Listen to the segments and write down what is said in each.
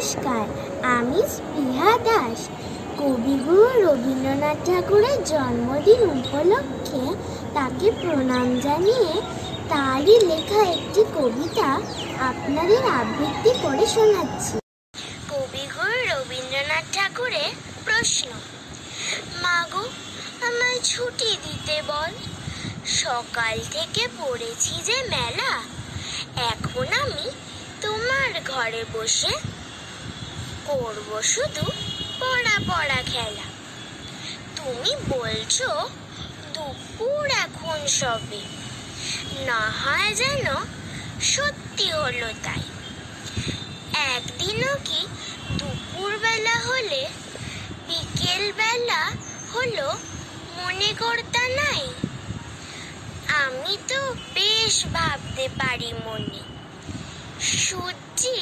নমস্কার, আমি স্পৃহা দাস। কবিগুরু রবীন্দ্রনাথ ঠাকুরের জন্মদিন উপলক্ষে তাকে প্রণাম জানিয়ে তারই লেখা একটি কবিতা আপনাদের আবৃত্তি করে শোনাচ্ছি। কবিগুরু রবীন্দ্রনাথ ঠাকুরের প্রশ্ন। মাগো, আমায় ছুটি দিতে বল, সকাল থেকে পড়েছি যে মেলা। এখন আমি তোমার ঘরে বসে করব শুধু পড়া পড়া খেলা। তুমি বলছো দুপুর এখন সবে, না হয় যেন সত্যি হলো তাই। একদিনও কি দুপুর বেলা হলে বিকেল বেলা হলো মনে করতা নাই? আমি তো বেশ ভাবতে পারি মনে, সূর্যি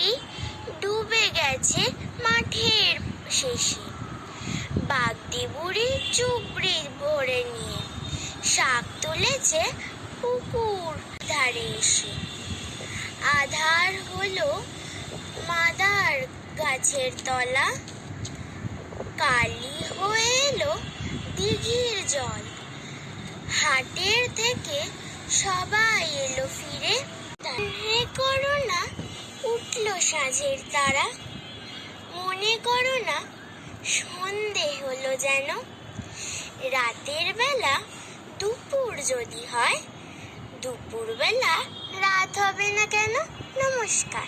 ডুবে গেছে মাঠের শেষে। বাগদি বুড়ি চুবড়ি ভরে নিয়ে শাক তুলেছে পুকুর ধারে এসে। আধার হলো মাদার গাছের তলা, কালি হয়ে এলো দিঘির জল। হাটের থেকে সবাই এলো ফিরে, মনে করো না উঠলো সাঁঝের তারা। মনে করো না সন্ধে হলো যেন, রাতের বেলা দুপুর যদি হয়, দুপুর বেলা রাত হবে না কেন? নমস্কার।